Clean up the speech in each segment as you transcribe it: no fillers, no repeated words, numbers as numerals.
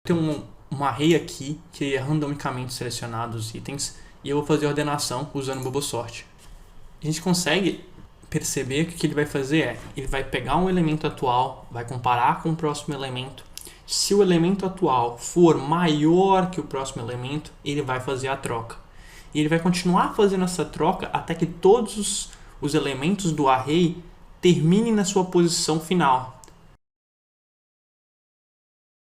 Tem um array aqui que é randomicamente selecionado os itens e eu vou fazer a ordenação usando o BubbleSort. A gente consegue perceber que o que ele vai fazer ele vai pegar um elemento atual, vai comparar com o próximo elemento. Se o elemento atual for maior que o próximo elemento, ele vai fazer a troca. E ele vai continuar fazendo essa troca até que todos os elementos do array terminem na sua posição final.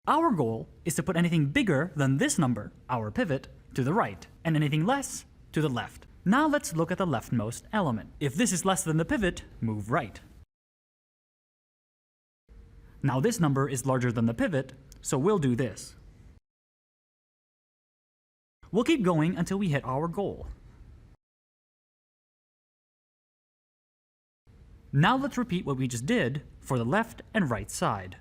Our goal is to put anything bigger than this number, our pivot, to the right, and anything less to the left. Now let's look at the leftmost element. If this is less than the pivot, move right. Now this number is larger than the pivot, so we'll do this. We'll keep going until we hit our goal. Now let's repeat what we just did for the left and right side.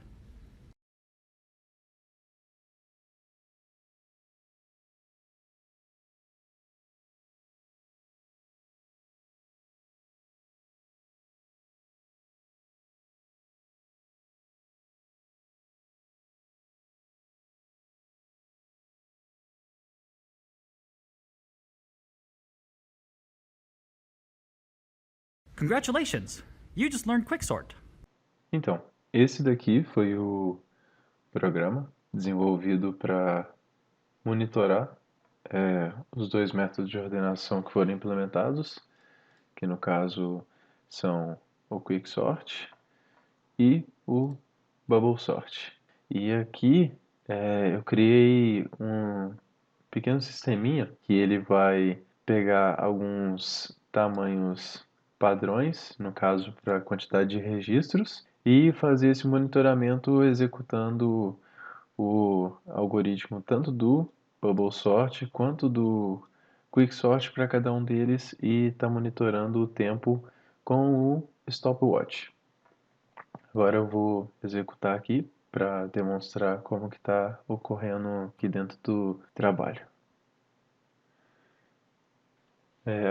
Congratulations! You just learned Quicksort. Então, esse daqui foi o programa desenvolvido para monitorar os dois métodos de ordenação que foram implementados, que no caso são o Quicksort e o BubbleSort. E aqui eu criei um pequeno sisteminha que ele vai pegar alguns tamanhos padrões, no caso para a quantidade de registros, e fazer esse monitoramento executando o algoritmo tanto do BubbleSort quanto do Quicksort para cada um deles e está monitorando o tempo com o stopwatch. Agora eu vou executar aqui para demonstrar como que está ocorrendo aqui dentro do trabalho.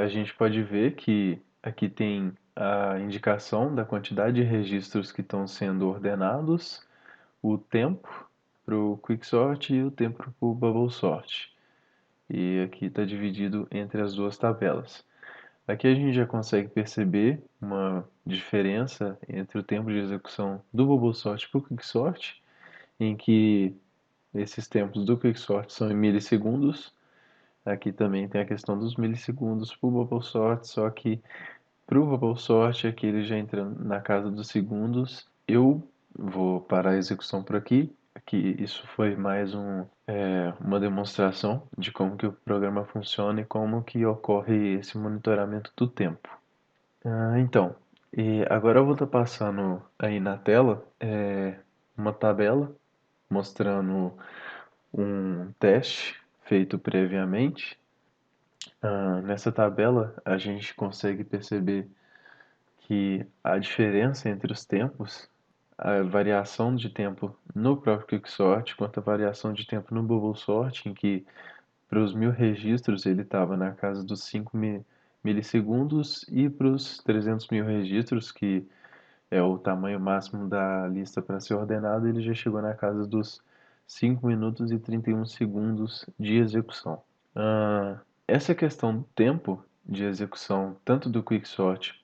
A gente pode ver que aqui tem a indicação da quantidade de registros que estão sendo ordenados, o tempo para o Quicksort e o tempo para o BubbleSort. E aqui está dividido entre as duas tabelas. Aqui a gente já consegue perceber uma diferença entre o tempo de execução do BubbleSort para o Quicksort, em que esses tempos do Quicksort são em milissegundos. Aqui também tem a questão dos milissegundos para o BubbleSort, só que para o BubbleSort aqui ele já entra na casa dos segundos. Eu vou parar a execução por aqui. Aqui isso foi mais uma demonstração de como que o programa funciona e como que ocorre esse monitoramento do tempo. Então, e agora eu vou estar passando aí na tela uma tabela mostrando um teste feito previamente. Nessa tabela a gente consegue perceber que a diferença entre os tempos, a variação de tempo no próprio Quicksort, quanto a variação de tempo no BubbleSort, em que para os 1000 registros ele estava na casa dos 5 milissegundos e para os 300 mil registros, que é o tamanho máximo da lista para ser ordenado, ele já chegou na casa dos 5 minutos e 31 segundos de execução. Essa questão do tempo de execução, tanto do Quicksort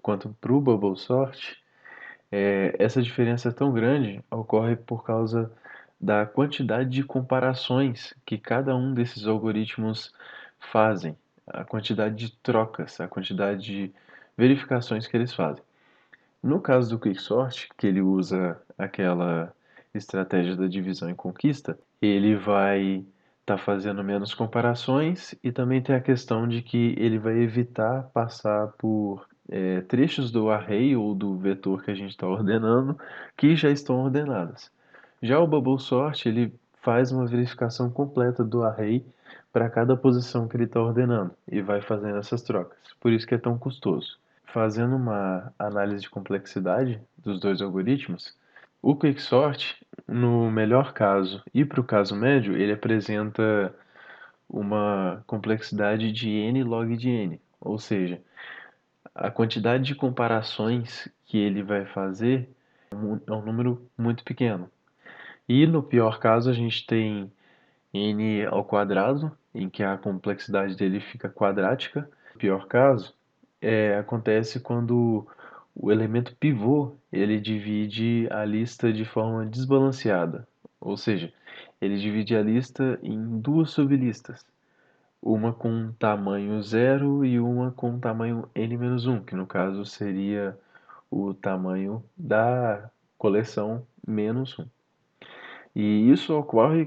quanto para o BubbleSort, essa diferença tão grande ocorre por causa da quantidade de comparações que cada um desses algoritmos fazem, a quantidade de trocas, a quantidade de verificações que eles fazem. No caso do Quicksort, que ele usa aquela estratégia da divisão e conquista, ele vai estar fazendo menos comparações e também tem a questão de que ele vai evitar passar por trechos do array ou do vetor que a gente está ordenando que já estão ordenados. Já o BubbleSort, ele faz uma verificação completa do array para cada posição que ele está ordenando e vai fazendo essas trocas. Por isso que é tão custoso. Fazendo uma análise de complexidade dos dois algoritmos, o Quicksort, no melhor caso e para o caso médio, ele apresenta uma complexidade de n log de n, ou seja, a quantidade de comparações que ele vai fazer é um número muito pequeno. E no pior caso, a gente tem n ao quadrado, em que a complexidade dele fica quadrática. No pior caso, acontece quando o elemento pivô ele divide a lista de forma desbalanceada, ou seja, ele divide a lista em duas sublistas, uma com tamanho zero e uma com tamanho n-1, que no caso seria o tamanho da coleção menos 1. E isso ocorre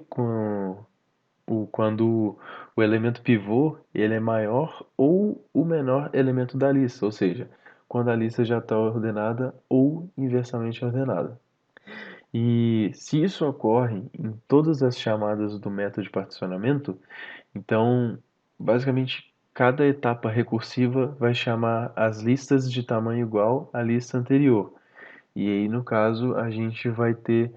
quando o elemento pivô ele é maior ou o menor elemento da lista, ou seja, quando a lista já está ordenada ou inversamente ordenada. E se isso ocorre em todas as chamadas do método de particionamento, então basicamente cada etapa recursiva vai chamar as listas de tamanho igual à lista anterior. E aí, no caso, a gente vai ter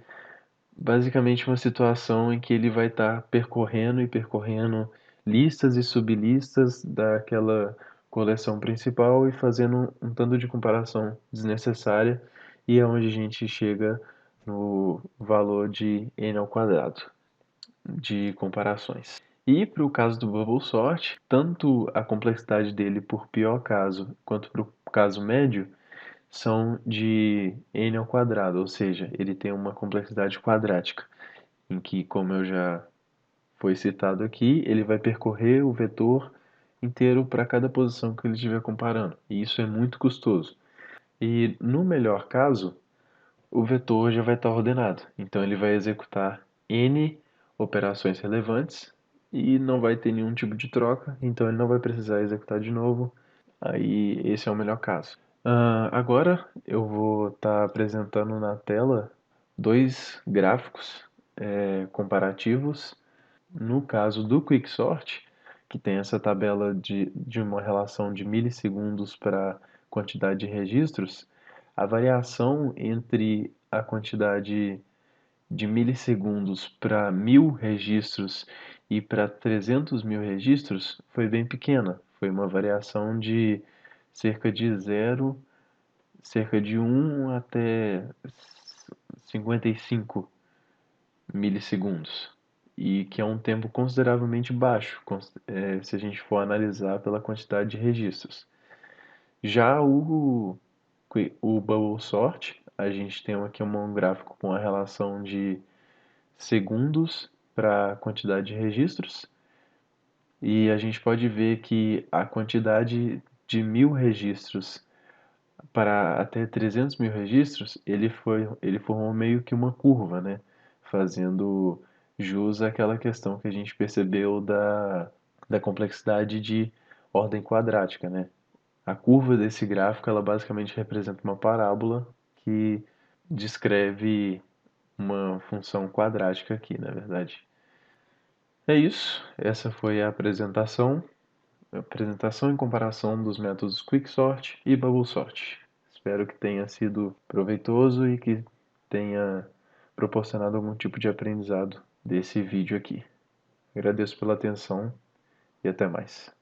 basicamente uma situação em que ele vai estar percorrendo e percorrendo listas e sublistas daquela coleção principal e fazendo um tanto de comparação desnecessária, e é onde a gente chega no valor de n ao quadrado de comparações. E para o caso do bubble sort, tanto a complexidade dele por pior caso quanto para o caso médio são de n ao quadrado, ou seja, ele tem uma complexidade quadrática, em que, como eu já foi citado aqui, ele vai percorrer o vetor inteiro para cada posição que ele estiver comparando, e isso é muito custoso. E no melhor caso, o vetor já vai estar ordenado, então ele vai executar n operações relevantes e não vai ter nenhum tipo de troca, então ele não vai precisar executar de novo. Aí esse é o melhor caso. Agora eu vou estar apresentando na tela dois gráficos comparativos. No caso do Quicksort, que tem essa tabela de uma relação de milissegundos para quantidade de registros, a variação entre a quantidade de milissegundos para 1000 registros e para 300 mil registros foi bem pequena. Foi uma variação de cerca de cerca de 1 até 55 milissegundos. E que é um tempo consideravelmente baixo, se a gente for analisar pela quantidade de registros. Já o Bubble Sort, a gente tem aqui um gráfico com a relação de segundos para a quantidade de registros. E a gente pode ver que a quantidade de 1000 registros para até 300 mil registros, ele formou meio que uma curva, né? Fazendo jus àquela questão que a gente percebeu da complexidade de ordem quadrática, né? A curva desse gráfico, ela basicamente representa uma parábola que descreve uma função quadrática aqui, na verdade. É isso, essa foi a apresentação e comparação dos métodos Quicksort e BubbleSort. Espero que tenha sido proveitoso e que tenha proporcionado algum tipo de aprendizado desse vídeo aqui. Agradeço pela atenção e até mais.